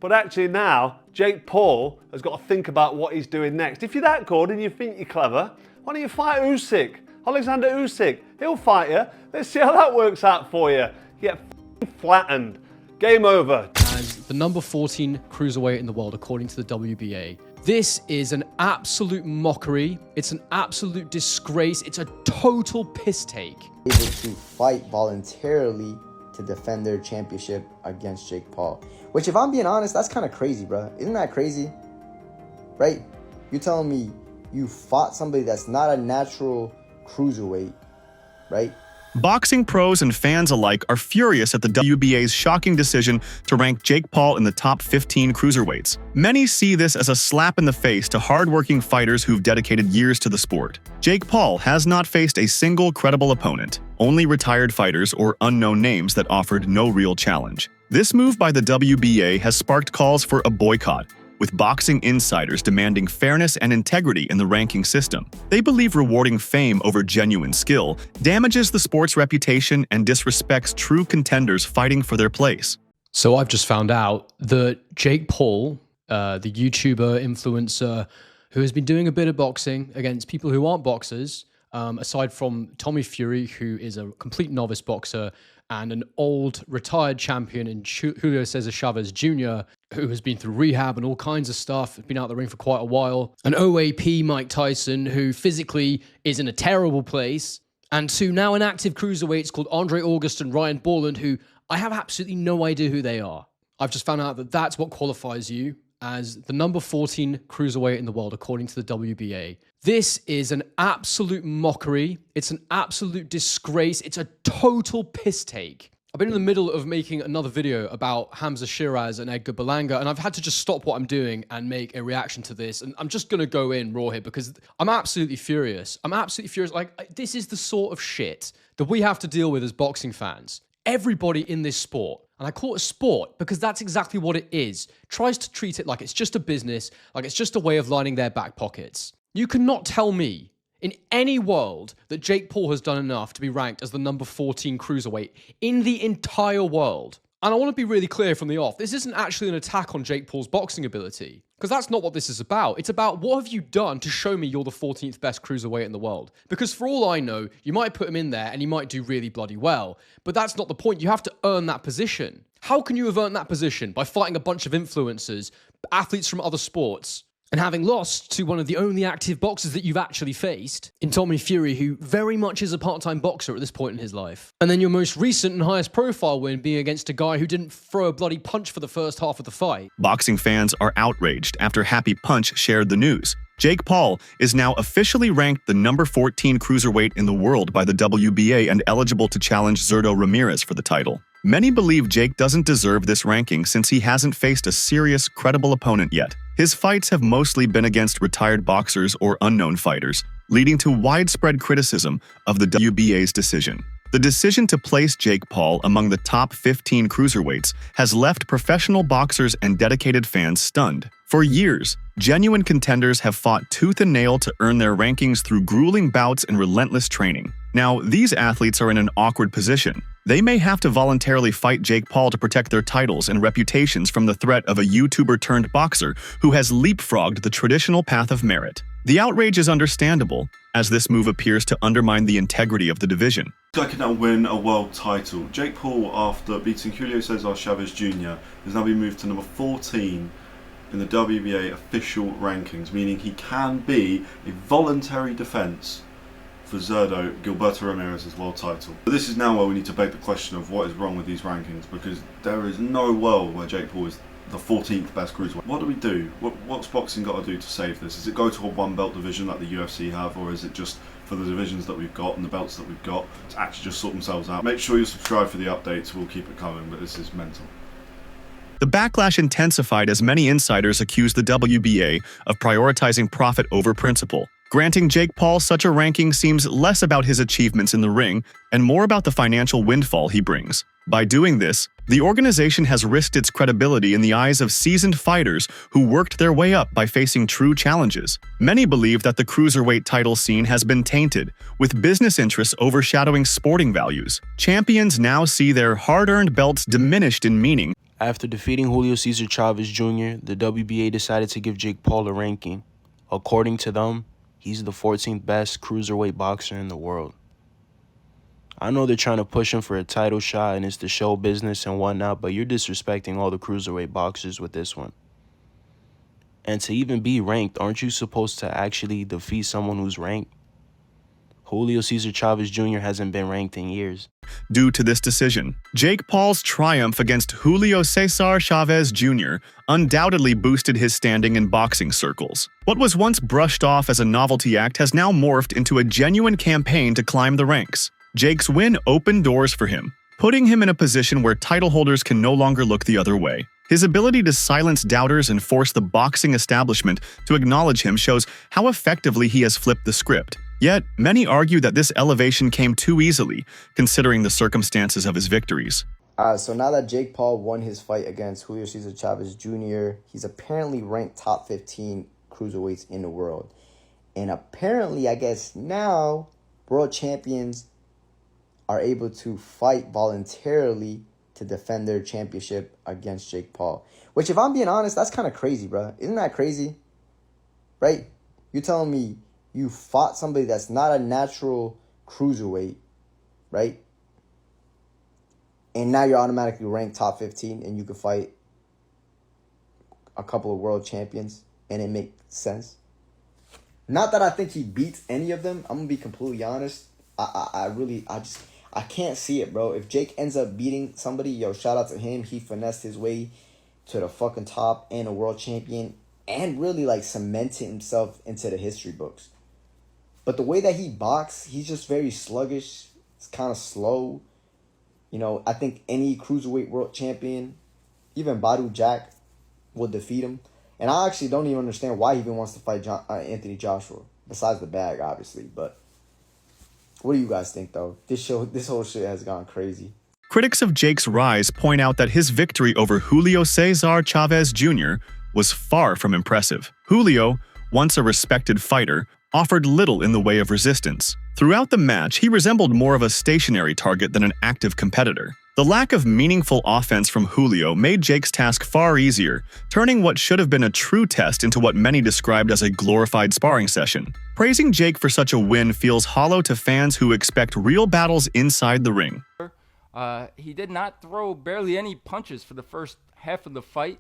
But actually now, Jake Paul has got to think about what he's doing next. If you're that good and you think you're clever, why don't you fight Usyk? Alexander Usyk, he'll fight you. Let's see how that works out for you. You get flattened. Game over. As the number 14 cruiserweight in the world, according to the WBA. This is an absolute mockery. It's an absolute disgrace. It's a total piss take. Able to fight voluntarily to defend their championship against Jake Paul. Which, if I'm being honest, that's kind of crazy, bro. Isn't that crazy? Right? You're telling me you fought somebody that's not a natural cruiserweight, right? Boxing pros and fans alike are furious at the WBA's shocking decision to rank Jake Paul in the top 15 cruiserweights. Many see this as a slap in the face to hardworking fighters who've dedicated years to the sport. Jake Paul has not faced a single credible opponent, only retired fighters or unknown names that offered no real challenge. This move by the WBA has sparked calls for a boycott, with boxing insiders demanding fairness and integrity in the ranking system. They believe rewarding fame over genuine skill damages the sport's reputation and disrespects true contenders fighting for their place. So I've just found out that Jake Paul, the YouTuber, influencer, who has been doing a bit of boxing against people who aren't boxers, aside from Tommy Fury, who is a complete novice boxer, and an old retired champion in Julio Cesar Chavez Jr., who has been through rehab and all kinds of stuff, been out of the ring for quite a while. An OAP Mike Tyson, who physically is in a terrible place. And two now inactive cruiserweights called Andre August and Ryan Borland, who I have absolutely no idea who they are. I've just found out that that's what qualifies you as the number 14 cruiserweight in the world, according to the WBA. This is an absolute mockery. It's an absolute disgrace. It's a total piss take. I've been in the middle of making another video about Hamza Shiraz and Edgar Berlanga, and I've had to just stop what I'm doing and make a reaction to this. And I'm just going to go in raw here because I'm absolutely furious. I'm absolutely furious. Like, this is the sort of shit that we have to deal with as boxing fans. Everybody in this sport, and I call it a sport because that's exactly what it is, tries to treat it like it's just a business, like it's just a way of lining their back pockets. You cannot tell me in any world that Jake Paul has done enough to be ranked as the number 14 cruiserweight in the entire world. And I want to be really clear from the off, this isn't actually an attack on Jake Paul's boxing ability, because that's not what this is about. It's about what have you done to show me you're the 14th best cruiserweight in the world. Because for all I know, you might put him in there and you might do really bloody well, but that's not the point. You have to earn that position. How can you have earned that position? By fighting a bunch of influencers, athletes from other sports, and having lost to one of the only active boxers that you've actually faced, in Tommy Fury, who very much is a part-time boxer at this point in his life. And then your most recent and highest profile win being against a guy who didn't throw a bloody punch for the first half of the fight. Boxing fans are outraged after Happy Punch shared the news. Jake Paul is now officially ranked the number 14 cruiserweight in the world by the WBA and eligible to challenge Zurdo Ramirez for the title. Many believe Jake doesn't deserve this ranking since he hasn't faced a serious, credible opponent yet. His fights have mostly been against retired boxers or unknown fighters, leading to widespread criticism of the WBA's decision. The decision to place Jake Paul among the top 15 cruiserweights has left professional boxers and dedicated fans stunned. For years, genuine contenders have fought tooth and nail to earn their rankings through grueling bouts and relentless training. Now, these athletes are in an awkward position. They may have to voluntarily fight Jake Paul to protect their titles and reputations from the threat of a YouTuber-turned-boxer who has leapfrogged the traditional path of merit. The outrage is understandable, as this move appears to undermine the integrity of the division. This guy can now win a world title. Jake Paul, after beating Julio Cesar Chavez Jr., has now been moved to number 14 in the WBA official rankings, meaning he can be a voluntary defense for Zurdo Gilberto Ramirez's world title. But this is now where we need to beg the question of what is wrong with these rankings, because there is no world where Jake Paul is the 14th best cruiserweight. What do we do? What's boxing got to do to save this? Is it go to a one belt division like the UFC have, or is it just for the divisions that we've got and the belts that we've got to actually just sort themselves out? Make sure you subscribe for the updates, we'll keep it coming, but this is mental. The backlash intensified as many insiders accused the WBA of prioritizing profit over principle. Granting Jake Paul such a ranking seems less about his achievements in the ring and more about the financial windfall he brings. By doing this, the organization has risked its credibility in the eyes of seasoned fighters who worked their way up by facing true challenges. Many believe that the cruiserweight title scene has been tainted, with business interests overshadowing sporting values. Champions now see their hard-earned belts diminished in meaning After defeating Julio Cesar Chavez Jr., the WBA decided to give Jake Paul a ranking. According to them, he's the 14th best cruiserweight boxer in the world. I know they're trying to push him for a title shot and it's the show business and whatnot, but you're disrespecting all the cruiserweight boxers with this one. And to even be ranked, aren't you supposed to actually defeat someone who's ranked? Julio Cesar Chavez Jr. hasn't been ranked in years. Due to this decision, Jake Paul's triumph against Julio Cesar Chavez Jr. undoubtedly boosted his standing in boxing circles. What was once brushed off as a novelty act has now morphed into a genuine campaign to climb the ranks. Jake's win opened doors for him, putting him in a position where title holders can no longer look the other way. His ability to silence doubters and force the boxing establishment to acknowledge him shows how effectively he has flipped the script. Yet, many argue that this elevation came too easily, considering the circumstances of his victories. So now that Jake Paul won his fight against Julio Cesar Chavez Jr., he's apparently ranked top 15 cruiserweights in the world. And apparently, I guess now, world champions are able to fight voluntarily to defend their championship against Jake Paul. Which, if I'm being honest, that's kind of crazy, bro. Isn't that crazy? Right? You're telling me you fought somebody that's not a natural cruiserweight, right? And now you're automatically ranked top 15 and you can fight a couple of world champions and it makes sense. Not that I think he beats any of them. I'm going to be completely honest. I can't see it, bro. If Jake ends up beating somebody, yo, shout out to him. He finessed his way to the fucking top and a world champion and really like cemented himself into the history books. But the way that he boxes, he's just very sluggish. It's kind of slow. You know, I think any cruiserweight world champion, even Badu Jack, will defeat him. And I actually don't even understand why he even wants to fight Anthony Joshua. Besides the bag, obviously. But what do you guys think, though? This whole shit has gone crazy. Critics of Jake's rise point out that his victory over Julio Cesar Chavez Jr. was far from impressive. Julio, once a respected fighter, offered little in the way of resistance. Throughout the match, he resembled more of a stationary target than an active competitor. The lack of meaningful offense from Julio made Jake's task far easier, turning what should have been a true test into what many described as a glorified sparring session. Praising Jake for such a win feels hollow to fans who expect real battles inside the ring. He did not throw barely any punches for the first half of the fight.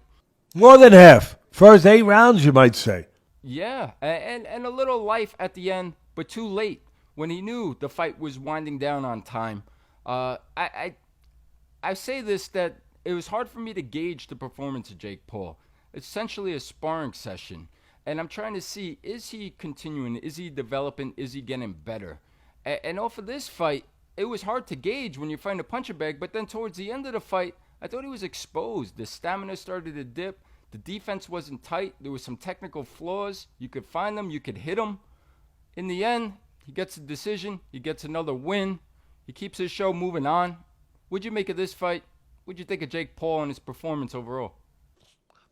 More than half. First 8 rounds, you might say. Yeah, and a little life at the end, but too late when he knew the fight was winding down on time. I say this, that it was hard for me to gauge the performance of Jake Paul. It's essentially a sparring session, and I'm trying to see, is he continuing? Is he developing? Is he getting better? And off of this fight, it was hard to gauge when you're fighting a puncher bag, but then towards the end of the fight, I thought he was exposed. The stamina started to dip. The defense wasn't tight. There was some technical flaws. You could find them. You could hit them. In the end, he gets a decision. He gets another win. He keeps his show moving on. What'd you make of this fight? What'd you think of Jake Paul and his performance overall?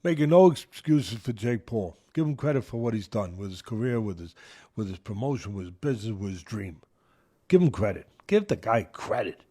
Making no excuses for Jake Paul. Give him credit for what he's done with his career, with his promotion, with his business, with his dream. Give him credit. Give the guy credit.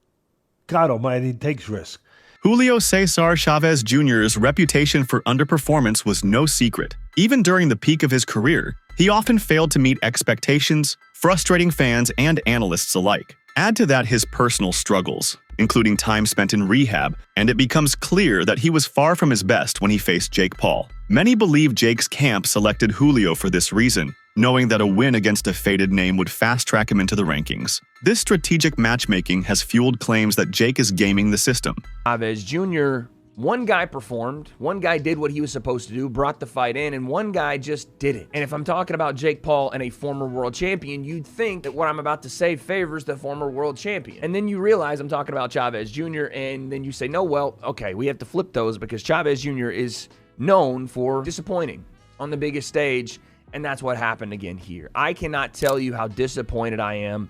God almighty, he takes risks. Julio Cesar Chavez Jr.'s reputation for underperformance was no secret. Even during the peak of his career, he often failed to meet expectations, frustrating fans and analysts alike. Add to that his personal struggles, including time spent in rehab, and it becomes clear that he was far from his best when he faced Jake Paul. Many believe Jake's camp selected Julio for this reason, knowing that a win against a faded name would fast-track him into the rankings. This strategic matchmaking has fueled claims that Jake is gaming the system. Chavez Jr., one guy performed, one guy did what he was supposed to do, brought the fight in, and one guy just didn't. And if I'm talking about Jake Paul and a former world champion, you'd think that what I'm about to say favors the former world champion. And then you realize I'm talking about Chavez Jr., and then you say, no, well, okay, we have to flip those because Chavez Jr. is known for disappointing on the biggest stage, and that's what happened again here. I cannot tell you how disappointed I am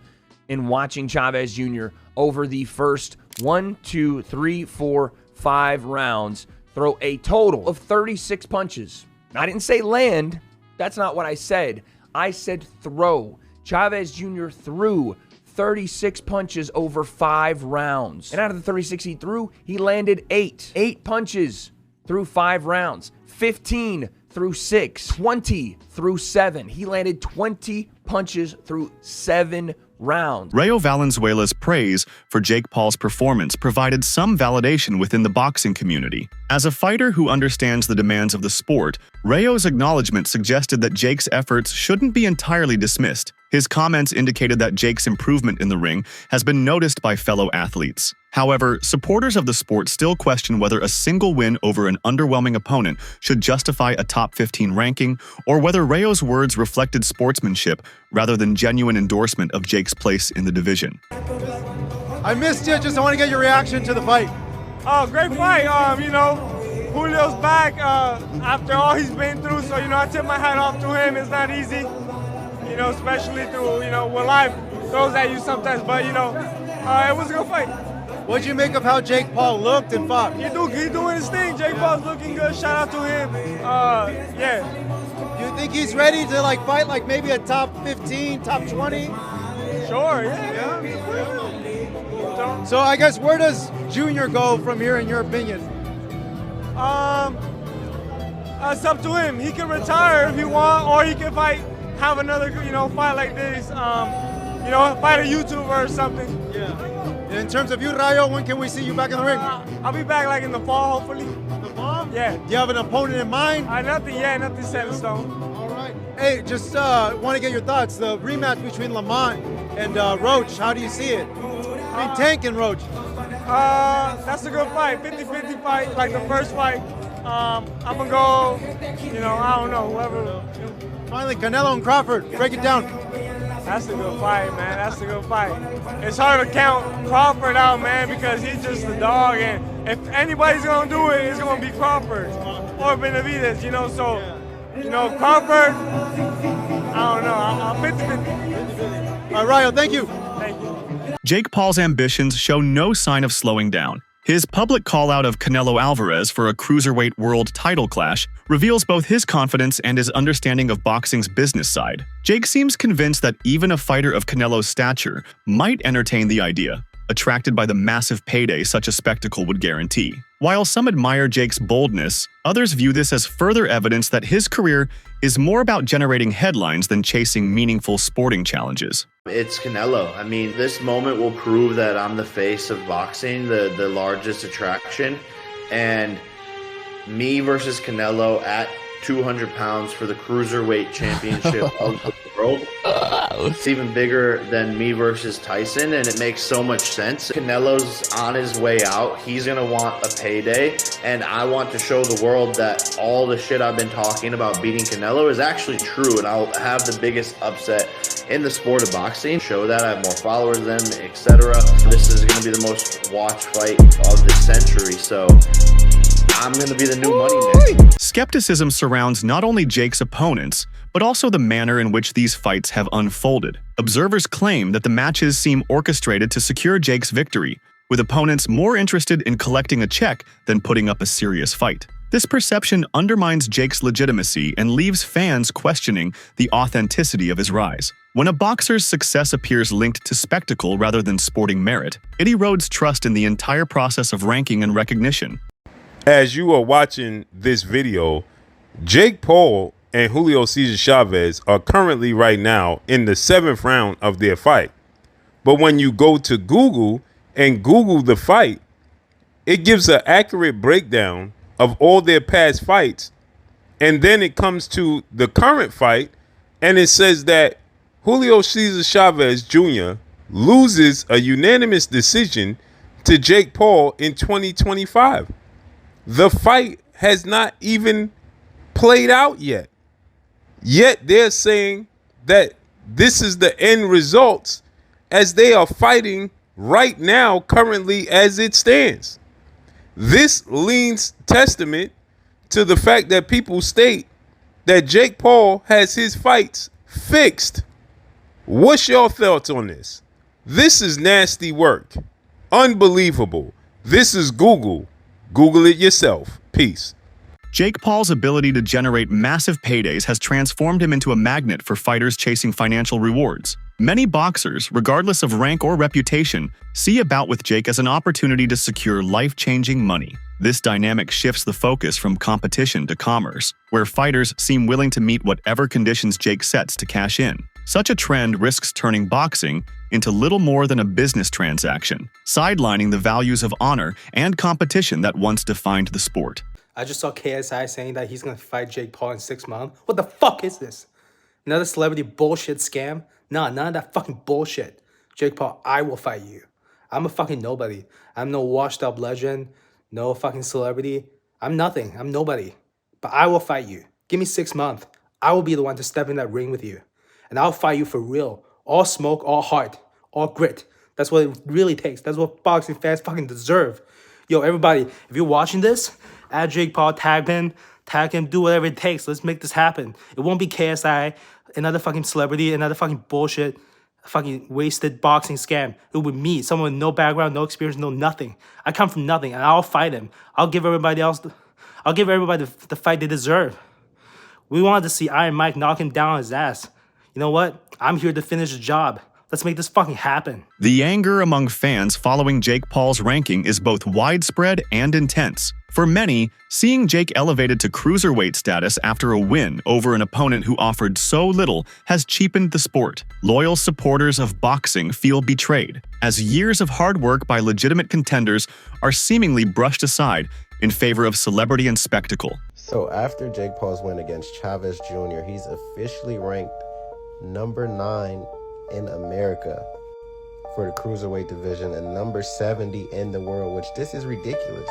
in watching Chavez Jr. over the first 1, 2, 3, 4, 5 rounds throw a total of 36 punches. I didn't say land. That's not what I said. I said throw. Chavez Jr. threw 36 punches over 5 rounds. And out of the 36 he threw, he landed 8. 8 punches through 5 rounds. 15 through 6. 20 through 7. He landed 20 punches through 7 rounds. Rayo Valenzuela's praise for Jake Paul's performance provided some validation within the boxing community. As a fighter who understands the demands of the sport, Rayo's acknowledgement suggested that Jake's efforts shouldn't be entirely dismissed. His comments indicated that Jake's improvement in the ring has been noticed by fellow athletes. However, supporters of the sport still question whether a single win over an underwhelming opponent should justify a top 15 ranking, or whether Rayo's words reflected sportsmanship rather than genuine endorsement of Jake's place in the division. I missed you, I want to get your reaction to the fight. Oh, great fight. Julio's back after all he's been through, so, I tip my hat off to him. It's not easy, especially through, what life throws at you sometimes, but, it was a good fight. What'd you make of how Jake Paul looked and fought? He doing his thing. Jake Paul's looking good. Shout out to him. Yeah. You think he's ready to fight maybe a top 15, top 20? Sure, yeah. So I guess where does Junior go from here in your opinion? It's up to him. He can retire if he wants, or he can have another, fight like this. Fight a YouTuber or something. Yeah. In terms of you, Rayo, when can we see you back in the ring? I'll be back in the fall, hopefully. The fall? Yeah. Do you have an opponent in mind? Nothing set in stone. All right. Hey, just want to get your thoughts. The rematch between Lamont and Roach, how do you see it? Tank and Roach. That's a good fight. 50-50 fight, like the first fight. I'm going to go, I don't know, whoever. Finally, Canelo and Crawford. Break it down. That's a good fight, man. That's a good fight. It's hard to count Crawford out, man, because he's just a dog. And if anybody's going to do it, it's going to be Crawford or Benavidez, So, Crawford, I don't know. I'm 50-50. All right, Rayo, thank you. Thank you. Jake Paul's ambitions show no sign of slowing down. His public call-out of Canelo Alvarez for a Cruiserweight world title clash reveals both his confidence and his understanding of boxing's business side. Jake seems convinced that even a fighter of Canelo's stature might entertain the idea, attracted by the massive payday such a spectacle would guarantee. While some admire Jake's boldness, others view this as further evidence that his career is more about generating headlines than chasing meaningful sporting challenges. It's Canelo. I mean, this moment will prove that I'm the face of boxing, the largest attraction. And me versus Canelo at 200 pounds for the Cruiserweight championship of the world. It's even bigger than me versus Tyson, and it makes so much sense. Canelo's on his way out. He's going to want a payday, and I want to show the world that all the shit I've been talking about beating Canelo is actually true, and I'll have the biggest upset in the sport of boxing. Show that I have more followers than him, etc. This is going to be the most watched fight of the century, so I'm going to be the new money man. Skepticism surrounds not only Jake's opponents, but also the manner in which these fights have unfolded. Observers claim that the matches seem orchestrated to secure Jake's victory, with opponents more interested in collecting a check than putting up a serious fight. This perception undermines Jake's legitimacy and leaves fans questioning the authenticity of his rise. When a boxer's success appears linked to spectacle rather than sporting merit, it erodes trust in the entire process of ranking and recognition. As you are watching this video, Jake Paul and Julio Cesar Chavez are currently right now in the 7th round of their fight. But when you go to Google and Google the fight, it gives an accurate breakdown of all their past fights. And then it comes to the current fight, and it says that Julio Cesar Chavez Jr. loses a unanimous decision to Jake Paul in 2025. The fight has not even played out yet. Yet they're saying that this is the end results as they are fighting right now, currently as it stands. This leans testament to the fact that people state that Jake Paul has his fights fixed. What's your thoughts on this? This is nasty work. Unbelievable. This is Google. Google it yourself. Peace. Jake Paul's ability to generate massive paydays has transformed him into a magnet for fighters chasing financial rewards. Many boxers, regardless of rank or reputation, see a bout with Jake as an opportunity to secure life-changing money. This dynamic shifts the focus from competition to commerce, where fighters seem willing to meet whatever conditions Jake sets to cash in. Such a trend risks turning boxing into little more than a business transaction, sidelining the values of honor and competition that once defined the sport. I just saw KSI saying that he's going to fight Jake Paul in 6 months. What the fuck is this? Another celebrity bullshit scam? Nah, none of that fucking bullshit. Jake Paul, I will fight you. I'm a fucking nobody. I'm no washed up legend, no fucking celebrity. I'm nothing. I'm nobody. But I will fight you. Give me 6 months. I will be the one to step in that ring with you. And I'll fight you for real. All smoke, all heart, all grit. That's what it really takes. That's what boxing fans fucking deserve. Yo, everybody, if you're watching this, add Jake Paul, tag him, do whatever it takes. Let's make this happen. It won't be KSI, another fucking celebrity, another fucking bullshit, fucking wasted boxing scam. It will be me, someone with no background, no experience, no nothing. I come from nothing, and I'll fight him. I'll give everybody the fight they deserve. We wanted to see Iron Mike knock him down on his ass. You know what? I'm here to finish the job. Let's make this fucking happen. The anger among fans following Jake Paul's ranking is both widespread and intense. For many, seeing Jake elevated to cruiserweight status after a win over an opponent who offered so little has cheapened the sport. Loyal supporters of boxing feel betrayed, as years of hard work by legitimate contenders are seemingly brushed aside in favor of celebrity and spectacle. So after Jake Paul's win against Chavez Jr., he's officially ranked number 9 in America for the cruiserweight division and number 70 in the world, which this is ridiculous.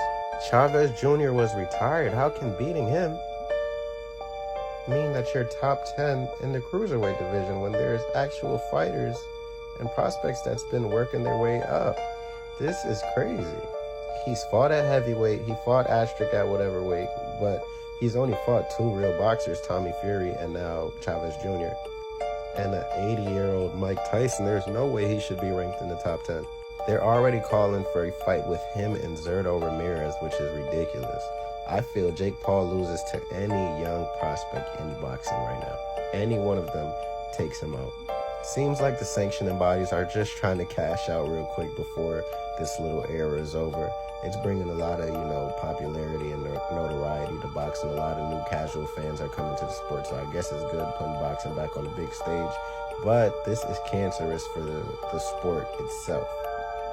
Chavez Jr. was retired. How can beating him mean that you're top 10 in the cruiserweight division when there's actual fighters and prospects that's been working their way up? This is crazy. He's fought at heavyweight, he fought Astrick at whatever weight, but he's only fought 2 real boxers, Tommy Fury and now Chavez Jr. And an 80-year-old Mike Tyson, there's no way he should be ranked in the top 10. They're already calling for a fight with him and Zurdo Ramirez, which is ridiculous. I feel Jake Paul loses to any young prospect in boxing right now. Any one of them takes him out. Seems like the sanctioning bodies are just trying to cash out real quick before this little era is over. It's bringing a lot of, popularity and notoriety to boxing. A lot of new casual fans are coming to the sport, so I guess it's good putting boxing back on the big stage. But this is cancerous for the sport itself.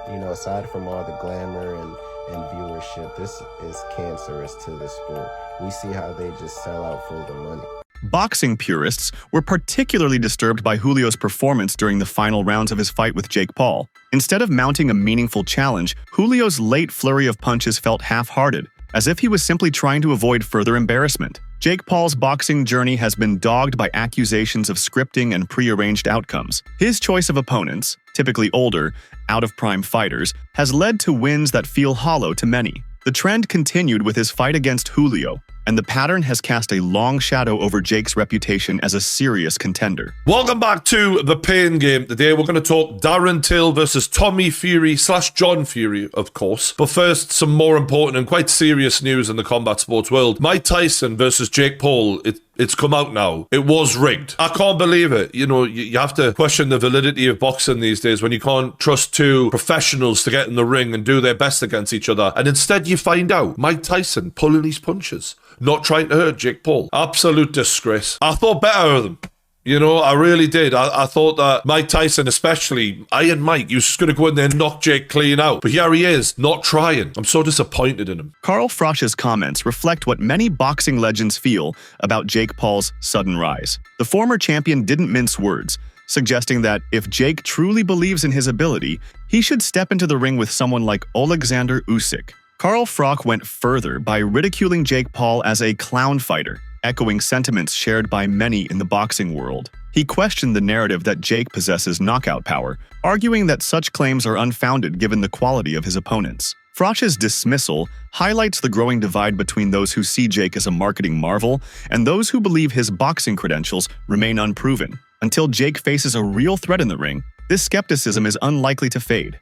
Aside from all the glamour and viewership, this is cancerous to the sport. We see how they just sell out for the money. Boxing purists were particularly disturbed by Julio's performance during the final rounds of his fight with Jake Paul. Instead of mounting a meaningful challenge, Julio's late flurry of punches felt half-hearted, as if he was simply trying to avoid further embarrassment. Jake Paul's boxing journey has been dogged by accusations of scripting and prearranged outcomes. His choice of opponents, typically older, out-of-prime fighters, has led to wins that feel hollow to many. The trend continued with his fight against Julio, and the pattern has cast a long shadow over Jake's reputation as a serious contender. Welcome back to The Pain Game. Today we're going to talk Darren Till versus Tommy Fury / John Fury, of course. But first, some more important and quite serious news in the combat sports world. Mike Tyson versus Jake Paul, it's come out now. It was rigged. I can't believe it. You have to question the validity of boxing these days when you can't trust 2 professionals to get in the ring and do their best against each other. And instead you find out Mike Tyson pulling his punches, not trying to hurt Jake Paul. Absolute disgrace. I thought better of them. I really did. I thought that Mike Tyson, especially Iron Mike, he was just going to go in there and knock Jake clean out. But here he is, not trying. I'm so disappointed in him. Carl Frosch's comments reflect what many boxing legends feel about Jake Paul's sudden rise. The former champion didn't mince words, suggesting that if Jake truly believes in his ability, he should step into the ring with someone like Alexander Usyk. Carl Frosch went further by ridiculing Jake Paul as a clown fighter, echoing sentiments shared by many in the boxing world. He questioned the narrative that Jake possesses knockout power, arguing that such claims are unfounded given the quality of his opponents. Frosch's dismissal highlights the growing divide between those who see Jake as a marketing marvel and those who believe his boxing credentials remain unproven. Until Jake faces a real threat in the ring, this skepticism is unlikely to fade.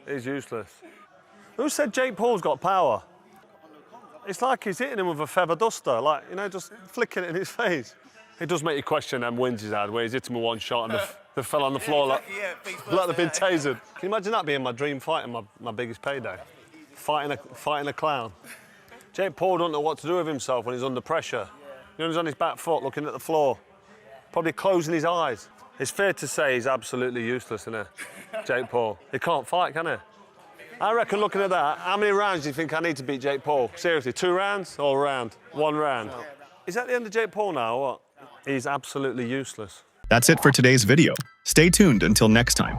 He's useless. Who said Jake Paul's got power? It's like he's hitting him with a feather duster, just flicking it in his face. It does make you question them wins he's had, where he's hit him with one shot and They fell on the floor like they've been tasered. Can you imagine that being my dream fight and my biggest payday? Fighting a clown. Jake Paul don't know what to do with himself when he's under pressure. You know, he's on his back foot looking at the floor, probably closing his eyes. It's fair to say he's absolutely useless, isn't it, Jake Paul? He can't fight, can he? I reckon looking at that, how many rounds do you think I need to beat Jake Paul? Seriously, 2 rounds or a round? 1 round? Is that the end of Jake Paul now or what? He's absolutely useless. That's it for today's video. Stay tuned until next time.